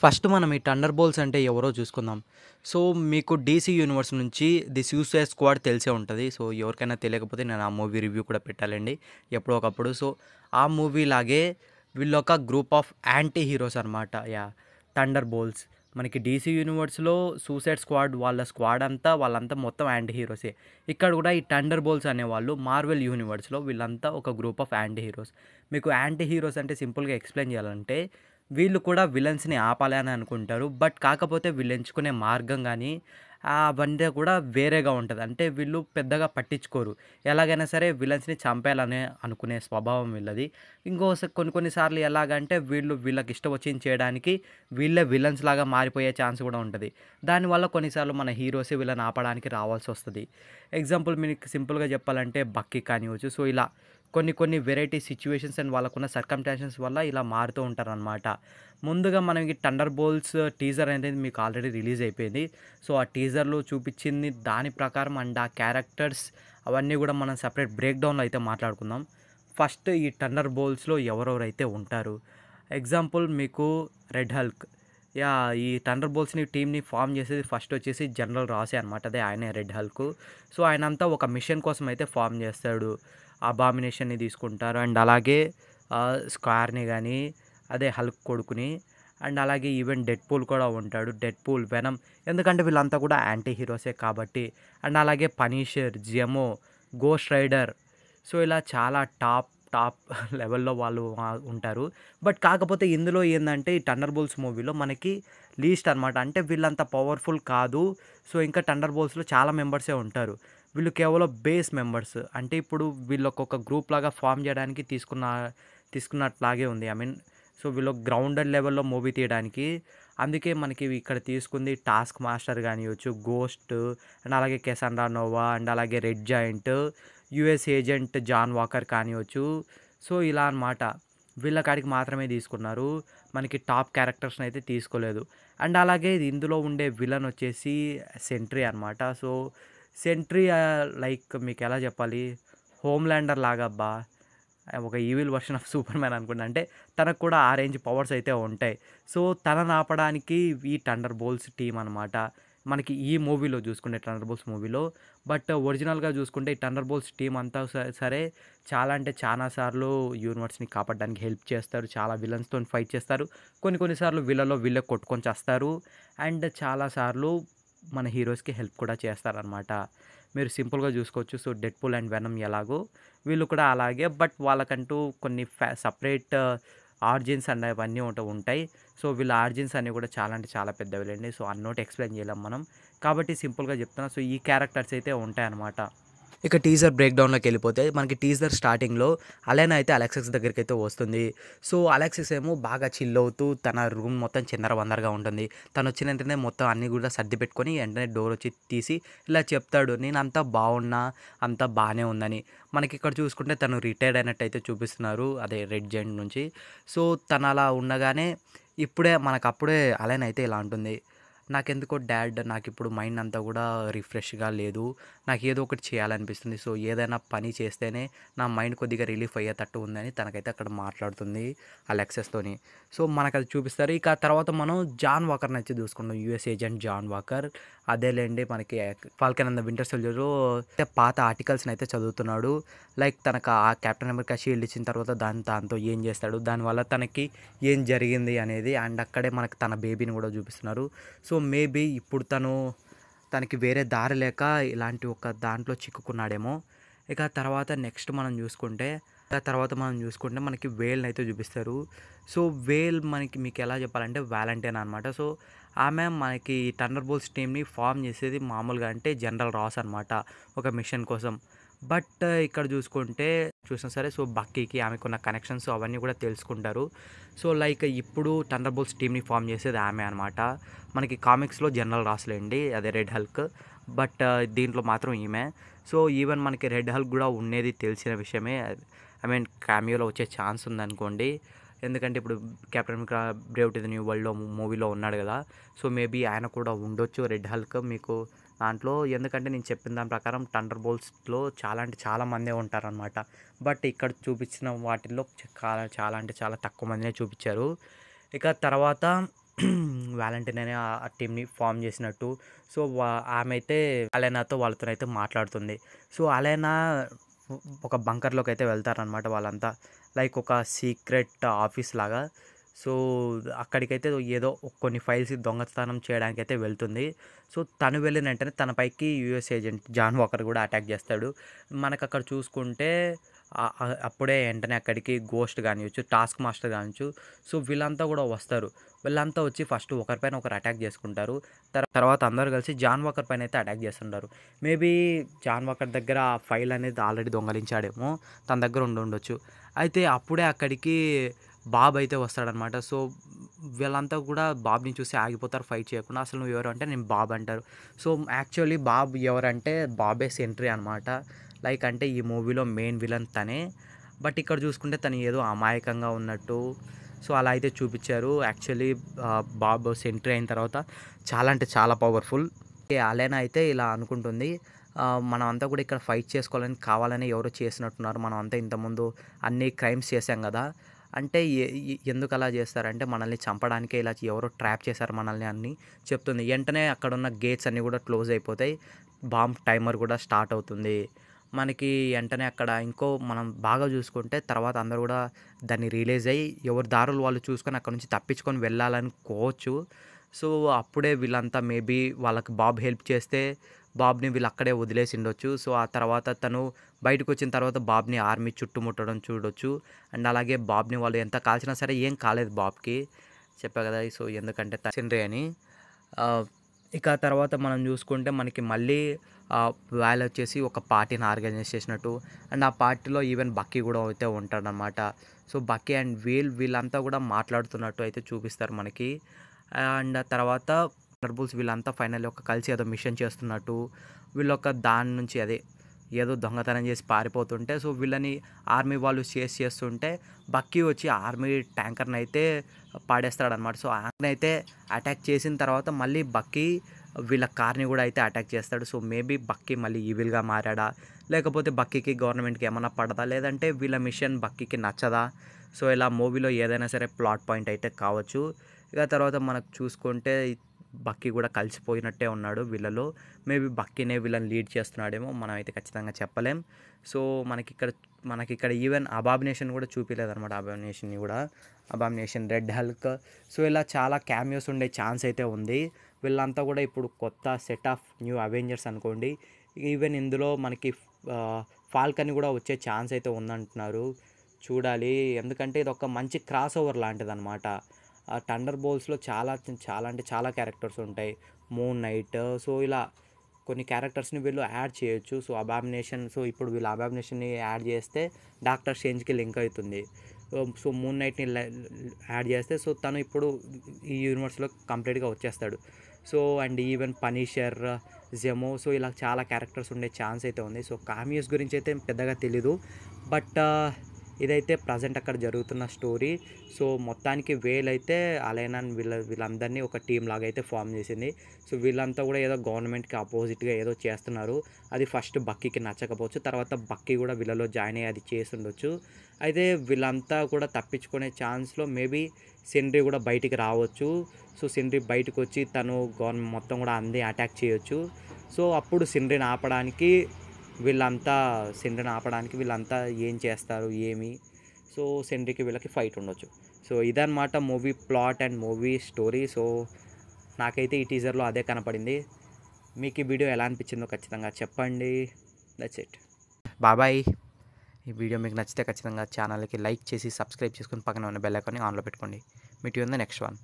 First మనం ఈ 'thunder bolts' అంటే ఎవరో చూసుకుందాం. సో, మీకు 'డీసీ యూనివర్స్' నుంచి 'ది సూసైడ్ స్క్వాడ్' తెలిసే ఉంటది. సో, ఎవరికైనా తెలియకపోతే నేను ఆ మూవీ రివ్యూ కూడా పెట్టాలండి ఎప్పుడో ఒకప్పుడు. సో, ఆ మూవీ లాగే వీళ్ళొక గ్రూప్ ఆఫ్ యాంటీ హీరోస్ అనమాట. యాహ్! 'థండర్ బోల్ట్స్' మనకి 'డీసీ యూనివర్స్‌లో' 'సూసైడ్ స్క్వాడ్' వాళ్ళ స్క్వాడ్ అంతా వాళ్ళంతా మొత్తం యాంటీ హీరోసే. ఇక్కడ కూడా ఈ 'థండర్ బోల్ట్స్' అనేవాళ్ళు 'మార్వెల్ యూనివర్స్‌లో' వీళ్ళంతా ఒక గ్రూప్ ఆఫ్ యాంటీ హీరోస్. మీకు యాంటీ హీరోస్ అంటే సింపుల్‌గా ఎక్స్‌ప్లెయిన్ చేయాలంటే వీళ్ళు కూడా విలన్స్‌ని ఆపాలి అని అనుకుంటారు. బట్ కాకపోతే వీళ్ళు ఎంచుకునే మార్గం గానీ, అవన్నీ కూడా వేరేగా ఉంటది. అంటే వీళ్ళు పెద్దగా పట్టించుకోరు. ఎలాగైనా సరే విలన్స్‌ని చంపేయాలనే అనుకునే స్వభావం వీళ్ళది. కొన్ని కొన్ని సార్లు ఎలాగంటే వీళ్ళకి ఇష్టం వచ్చింది చేయడానికి వీళ్ళే విలన్స్ లాగా మారిపోయే ఛాన్స్ కూడా ఉంటది. దానివల్ల కొన్నిసార్లు మన హీరోసే వీళ్ళని ఆపడానికి రావాల్సొస్తది. ఎగ్జాంపుల్ మీకు సింపుల్‌గా చెప్పాలంటే 'బక్కీ' కానివ్వచ్చు. సో, ఇలా కొన్ని కొన్ని వెరైటీ సిట్యుయేషన్స్ అండ్ వాళ్ళకున్న సర్కమ్‌స్టాన్సెస్ వల్ల ఇలా మారుతూ ఉంటారనమాట. ముందుగా మనం ఈ 'థండర్ బోల్ట్స్' టీజర్ అనేది మీకు ఆల్రెడీ రిలీజ్ అయిపోయింది. సో, ఆ టీజర్‌లో చూపిచ్చింది దాని ప్రకారం అండ్ ఆ క్యారెక్టర్స్ అవన్నీ గూడా మనం సెపరేట్ బ్రేక్ డౌన్‌లో అయితే మాట్లాడుకుందాం. ఫస్ట్ ఈ 'థండర్ బోల్ట్స్‌లో' ఎవరెవరైతే ఉంటారు. ఎగ్జాంపుల్ మీకు 'రెడ్ హల్క్'. యాహ్! ఈ 'థండర్ బోల్ట్స్‌ని' టీమ్‌ని ఫార్మ్ చేసేది ఫస్ట్ వచ్చేసి జనరల్ రాసే అనమాట. అదే ఆయనే 'రెడ్ హల్క్'. సో, ఆయనంతా ఒక మిషన్ కోసం అయితే ఫార్మ్ చేస్తాడు. అబామినేషన్‌ని తీసుకుంటారు. అండ్ అలాగే స్క్వేర్‌ని గాని, అదే హల్క్ కొడుకుని అండ్ అలాగే ఈవెన్ డెడ్‌పూల్ కూడా ఉంటాడు. డెడ్‌పూల్, వెనమ్ ఎందుకంటే వీళ్ళంతా కూడా యాంటీ హీరోసే కాబట్టి. అండ్ అలాగే పనీషర్, జెమో, గోస్ట్ రైడర్. సో, ఇలా చాలా టాప్ టాప్ లెవెల్‌లో వాళ్ళు ఉంటారు. బట్ కాకపోతే ఇందులో ఏందంటే ఈ 'థండర్ బోల్ట్స్' మూవీలో మనకి లీస్ట్ అనమాట. అంటే వీళ్ళంత పవర్‌ఫుల్ కాదు. సో, ఇంకా 'థండర్ బోల్ట్స్‌లో' చాలా మెంబర్సే ఉంటారు. వీళ్ళు కేవలం బేస్ మెంబర్స్. అంటే ఇప్పుడు వీళ్ళొక గ్రూప్ లాగా ఫార్మ్ చేయడానికి తీసుకున్నట్లాగే ఉంది. ఐ మీన్ సో, వీళ్ళు గ్రౌండెడ్ లెవెల్‌లో మూవీ తీయడానికి. అందుకే మనకి ఇక్కడ తీసుకుంది టాస్క్ మాస్టర్ గానియొచ్చు, గోస్ట్ అండ్ అలాగే కెసండ్రా నోవా అండ్ అలాగే Red Joint, US agent John Walker కానియొచ్చు. సో, ఇలా అనమాట. వీళ్ళ కాడికి మాత్రమే తీసుకున్నారు. మనకి టాప్ క్యారెక్టర్స్‌నయితే తీసుకోలేదు. అండ్ అలాగే ఇందులో ఉండే విలన్ వచ్చేసి సెంట్రీ అనమాట. సో, సెంట్రీ లైక్ మీకెలా చెప్పాలి? హోమ్‌లాండర్ లాగా అబ్బా! ఒక evil version of super man అనుకోండి. అంటే తనకు కూడా ఆ రేంజ్ పవర్స్ అయితే ఉంటాయి. సో, తనని ఆపడానికి ఈ 'థండర్ బోల్ట్స్' టీమ్ అనమాట. మనకి ఈ మూవీలో చూసుకుంటే 'థండర్ బోల్ట్స్' మూవీలో. బట్ ఒరిజినల్‌గా చూసుకుంటే ఈ 'థండర్ బోల్ట్స్' టీమ్ అంతా సరే చాలా అంటే చానా సార్లు యూనివర్స్‌ని కాపాడడానికి హెల్ప్ చేస్తారు. చాలా విలన్స్‌తోని ఫైట్ చేస్తారు. కొన్ని కొన్ని సార్లు వీళ్ళలో వీళ్ళే కొట్టుకొని చస్తారు. అండ్ చాలా సార్లు మన హీరోస్‌కి హెల్ప్ కూడా చేస్తారనమాట. మీరు సింపుల్‌గా చూసుకోవచ్చు. సో, 'డెడ్‌పూల్' అండ్ 'వెనమ్' ఎలాగో వీళ్ళు కూడా అలాగే. బట్ వాళ్ళకంటూ కొన్ని సెపరేట్ ఆరిజిన్స్ అండ్ అవన్నీ ఉంటాయి. సో, వీళ్ళ ఆరిజిన్స్ అన్నీ కూడా చాలా అంటే చాలా పెద్దవిలెండి. సో, అన్నోటి ఎక్స్‌ప్లెయిన్ చేయలేం మనం. కాబట్టి సింపుల్‌గా చెప్తున్నా. సో, ఈ క్యారెక్టర్స్ అయితే ఉంటాయన్నమాట. ఇక టీజర్ బ్రేక్ డౌన్‌లోకెళ్ళిపోతే మనకి టీజర్ స్టార్టింగ్‌లో అలెనా అయితే అలెక్సిస్ దగ్గరికైతే వస్తుంది. సో, అలెక్సిస్ ఏమో బాగా చిల్ అవుతూ తన రూమ్ మొత్తం చిందరవందరగా ఉంటుంది. తనొచ్చిన వెంటనే మొత్తం అన్నీ కూడా సర్ది పెట్టుకొని వెంటనే డోర్ వచ్చి తీసి ఇలా చెప్తాడు. నేనంతా బాగున్నా, అంతా బానే ఉందని. మనకిక్కడ చూసుకుంటే తను రిటైర్డ్ అయినట్టయితే చూపిస్తున్నారు. అదే రెడ్ జైంట్ నుంచి. సో, తనలా ఉండగానే మనకప్పుడే అలెనా అయితే ఇలా అంటుంది. నాకెందుకో డాడ్ నాకిప్పుడు మైండ్ అంతా కూడా రిఫ్రెష్‌గా లేదు. నాకేదో ఒకటి చేయాలనిపిస్తుంది. సో, ఏదైనా పని చేస్తేనే నా మైండ్ కొద్దిగా రిలీఫ్ అయ్యేటట్టు ఉందని తనకైతే అక్కడ మాట్లాడుతుంది అలెక్సస్‌తోని. సో, మనకది చూపిస్తారు. ఇక తర్వాత మనం జాన్ వాకర్‌నయితే చూసుకుంటాం. US agent John Walker. అదేలెండి మనకి 'ఫాల్కన్ అండ్ ద వింటర్ సోల్జర్‌లో' పాత ఆర్టికల్స్‌నయితే చదువుతున్నాడు. లైక్ తనకు ఆ కెప్టెన్ అమెరికా షీల్డ్ ఇచ్చిన తర్వాత దాంతో ఏం చేస్తాడు? దానివల్ల తనకి ఏం జరిగింది అనేది అండ్ అక్కడే మనకు తన బేబీని కూడా చూపిస్తున్నారు. సో, మేబీ ఇప్పుడు తనకి వేరే దారి లేక ఇలాంటి ఒక దాంట్లో చిక్కుకున్నాడేమో. ఇక తర్వాత నెక్స్ట్ మనం చూసుకుంటే మనకి వేల్‌నయితే చూపిస్తారు. సో, వేల్ మీకెలా చెప్పాలంటే వాలంటీర్ అనమాట. సో, ఆమె మనకి థండర్ బోల్ట్స్ టీమ్‌ని ఫార్మ్ చేసేది మామూలుగా అంటే జనరల్ రాస్ అనమాట. ఒక మిషన్ కోసం. బట్ ఇక్కడ చూసినా సరే సో, బక్కీకి ఆమెకున్న కనెక్షన్స్ అవన్నీ కూడా తెలుసుకుంటారు. సో, లైక్ ఇప్పుడు థండర్ బోల్ట్స్ టీమ్‌ని ఫార్మ్ చేసేది ఆమె అనమాట. మనకి కామిక్స్‌లో జనరల్ రాస్‌లేండి. అదే రెడ్ హల్క్. బట్ దీంట్లో మాత్రం ఈమె. సో, ఈవెన్ మనకి రెడ్ హల్క్ గూడా ఉండేది తెలిసిన విషయమే. ఐ మీన్ క్యామియోలో వచ్చే ఛాన్స్ ఉందనుకోండి. ఎందుకంటే ఇప్పుడు captain America Brave to the new వరల్డ్‌లో మూవీలో ఉన్నాడు గదా! సో, మేబీ ఆయన కూడా ఉండొచ్చు రెడ్ హల్క్ మీకు దాంట్లో. ఎందుకంటే నేను చెప్పిన దాని ప్రకారం థండర్ బోల్ట్స్‌లో చాలా అంటే చాలా మందే ఉంటారనమాట. బట్ ఇక్కడ చూపించిన వాటిల్లో చాలా చాలా అంటే చాలా తక్కువ మందినే చూపిచ్చారు. ఇక తర్వాత వాలంటీర్ అనే ఆ టీమ్‌ని ఫార్మ్ చేసినట్టు. సో, ఆమె అయితే అలెనాతో వాళ్ళతోనైతే మాట్లాడుతుంది. సో, అలెనా ఒక బంకర్‌లోకైతే వెళ్తారనమాట వాళ్ళంతా. లైక్ ఒక సీక్రెట్ ఆఫీస్ లాగా. సో, అక్కడికైతే ఏదో కొన్ని ఫైల్స్ దొంగతనం చేయడానికైతే వెళ్తుంది. సో, తను వెళ్ళిన వెంటనే తన పైకి యూఎస్ ఏజెంట్ జాన్ వాకర్ కూడా అటాక్ చేస్తాడు. మనకక్కడ చూసుకుంటే అప్పుడే వెంటనే అక్కడికి గోస్ట్ కానియొచ్చు, టాస్క్ మాస్టర్ కానియొచ్చు. సో, వీళ్ళంతా కూడా వస్తారు. వీళ్ళంతా వచ్చి ఫస్ట్ ఒకరిపైన ఒకరు అటాక్ చేసుకుంటారు. తర్వాత అందరూ కలిసి జాన్ వాకర్ పైన అయితే అటాక్ చేస్తుంటారు. మేబీ జాన్ వాకర్ దగ్గర ఆ ఫైల్ అనేది ఆల్రెడీ దొంగలించాడేమో, తన దగ్గర ఉండొచ్చు. అయితే అప్పుడే అక్కడికి బాబ్ అయితే వస్తాడనమాట. సో, వీళ్ళంతా కూడా బాబ్‌ని చూసి ఆగిపోతారు ఫైట్ చేయకుండా. అసలు నువ్వు ఎవరు అంటే నేను బాబ్ అంటారు. సో, యాక్చువల్లీ బాబ్ ఎవరంటే బాబే సెంట్రీ అనమాట. లైక్ అంటే ఈ మూవీలో మెయిన్ విలన్ తనే. బట్ ఇక్కడ చూసుకుంటే తను ఏదో అమాయకంగా ఉన్నట్టు సో, అలా అయితే చూపిచ్చారు. యాక్చువల్లీ బాబ్ సెంట్రీ అయిన తర్వాత చాలా అంటే చాలా పవర్‌ఫుల్. అలెనా అయితే ఇలా అనుకుంటుంది. మనం అంతా కూడా ఇక్కడ ఫైట్ చేసుకోవాలని కావాలని ఎవరో చేసినట్టున్నారు. మనం అంతా ఇంతకుముందు అన్ని క్రైమ్స్ చేశాం గదా! అంటే ఎందుకలా చేస్తారంటే మనల్ని చంపడానికే ఇలా ఎవరో ట్రాప్ చేశారు మనల్ని అని చెప్తుంది. వెంటనే అక్కడున్న గేట్స్ అన్నీ కూడా క్లోజ్ అయిపోతాయి. బాంబ్ టైమర్ కూడా స్టార్ట్ అవుతుంది. మనకి వెంటనే అక్కడ మనం బాగా చూసుకుంటే తర్వాత అందరూ కూడా దాన్ని రియలైజ్ అయ్యి ఎవరి దారులు వాళ్ళు చూసుకొని అక్కడి నుంచి తప్పించుకొని వెళ్ళాలనుకోవచ్చు. సో, అప్పుడే వీళ్ళంతా మేబీ వాళ్ళకి బాబ్ హెల్ప్ చేస్తే బాబ్‌ని వీళ్ళు అక్కడే వదిలేసిండొచ్చు. సో, ఆ తర్వాత తను బయటకొచ్చిన తర్వాత బాబ్‌ని ఆర్మీ చుట్టుముట్టడం చూడొచ్చు. అండ్ అలాగే బాబ్‌ని వాళ్ళు ఎంత కాల్చినా సరే ఏం కాలేదు బాబ్‌కి. చెప్పా కదా! సో, ఎందుకంటే తండ్రి అని. ఆహ్, ఇక తర్వాత మనం చూసుకుంటే మనకి మళ్ళీ వాళ్ళొచ్చేసి ఒక పార్టీని ఆర్గనైజ్ చేసినట్టు అండ్ ఆ పార్టీలో ఈవెన్ బక్కీ కూడా అయితే ఉంటాడనమాట. సో, బక్కీ అండ్ వీళ్ళంతా కూడా మాట్లాడుతున్నట్టు అయితే చూపిస్తారు మనకి. అండ్ తర్వాత థండర్బోల్ట్స్ వీళ్ళంతా ఫైనల్లీ కలిసి ఏదో మిషన్ చేస్తున్నట్టు వీళ్ళొక దాని నుంచి ఏదో దొంగతనం చేసి పారిపోతుంటే సో, వీళ్ళని ఆర్మీ వాళ్ళు చేస్తుంటే బక్కీ వచ్చి ఆర్మీ ట్యాంకర్‌ని అయితే పాడేస్తాడనమాట. సో, ఆయనైతే అటాక్ చేసిన తర్వాత మళ్ళీ బక్కీ వీళ్ళ కార్‌ని కూడా అయితే అటాక్ చేస్తాడు. సో, మేబీ బక్కీ మళ్ళీ ఈవిల్‌గా మారాడా? లేకపోతే బక్కీకి గవర్నమెంట్‌కి ఏమన్నా పడదా? లేదంటే వీళ్ళ మిషన్ బక్కీకి నచ్చదా? సో, ఇలా మూవీలో ఏదైనా సరే ప్లాట్ పాయింట్ అయితే కావచ్చు. ఇక తర్వాత మనకు చూసుకుంటే బక్కీ కూడా కలిసిపోయినట్టే ఉన్నాడు వీళ్ళలో. మేబీ బక్కీనే వీళ్ళని లీడ్ చేస్తున్నాడేమో మనమైతే ఖచ్చితంగా చెప్పలేం. సో, మనకిక్కడ ఈవెన్ అబామినేషన్ కూడా చూపియలేదనమాట. అబామినేషన్‌ని కూడా. అబామినేషన్, రెడ్ హల్క్ సో, ఇలా చాలా క్యామియోస్ ఉండే ఛాన్స్ అయితే ఉంది. వీళ్ళంతా కూడా ఇప్పుడు కొత్త సెట్ ఆఫ్ న్యూ అవెంజర్స్ అనుకోండి. ఈవెన్ ఇందులో మనకి ఫాల్కన్ కూడా వచ్చే ఛాన్స్ అయితే ఉందంటున్నారు. చూడాలి. ఎందుకంటే ఇదొక మంచి క్రాస్ ఓవర్ లాంటిదనమాట. థండర్ బోల్ట్స్‌లో చాలా అంటే చాలా క్యారెక్టర్స్ ఉంటాయి. మూన్ నైట్ సో, ఇలా కొన్ని క్యారెక్టర్స్‌ని వీళ్ళు యాడ్ చేయొచ్చు. సో, అబామినేషన్ సో, ఇప్పుడు వీళ్ళు అబామినేషన్‌ని యాడ్ చేస్తే డాక్టర్ స్ట్రేంజ్‌కి లింక్ అవుతుంది. సో, మూన్ నైట్‌ని యాడ్ చేస్తే సో, తను ఇప్పుడు ఈ యూనివర్స్‌లో కంప్లీట్‌గా వచ్చేస్తాడు. So, and even Punisher, Zemo so, ఇలా చాలా క్యారెక్టర్స్ ఉండే ఛాన్స్ అయితే ఉంది. సో, కామియోస్ గురించి అయితే పెద్దగా తెలీదు. బట్ ఇదైతే ప్రజెంట్ అక్కడ జరుగుతున్న స్టోరీ. సో, మొత్తానికి వేల్ అయితే అలెనా వీళ్ళందరినీ ఒక టీమ్ లాగా అయితే ఫార్మ్ చేసింది. సో, వీళ్ళంతా కూడా ఏదో గవర్నమెంట్‌కి అపోజిట్‌గా ఏదో చేస్తున్నారు. అది ఫస్ట్ బక్కీకి నచ్చకపోవచ్చు. తర్వాత బక్కీ కూడా వీళ్ళలో జాయిన్ అయ్యి అది చేసుండొచ్చు. అయితే వీళ్ళంతా కూడా తప్పించుకునే ఛాన్స్‌లో మేబీ సెండ్రీ కూడా బయటికి రావచ్చు. సో, సెండ్రీ బయటకొచ్చి తను మొత్తం కూడా అందరిని అటాక్ చేయొచ్చు. సో, అప్పుడు సెండ్రీని ఆపడానికి వీళ్ళంతా ఏం చేస్తారు? ఏమి? సో, సెండ్రీకి వీళ్ళకి ఫైట్ ఉండొచ్చు. సో, ఇదనమాట movie plot and movie story. So, నాకైతే ఈ టీజర్‌లో అదే కనపడింది. మీకు ఈ వీడియో ఎలా అనిపించిందో ఖచ్చితంగా చెప్పండి. That's it. బాయ్. ఈ వీడియో మీకు నచ్చితే ఖచ్చితంగా ఛానల్‌కి లైక్ చేసి, సబ్స్క్రైబ్ చేసుకొని పక్కన ఉన్న బెల్ ఐకాన్ని ఆన్‌లో పెట్టుకోండి. Meet you in the next one.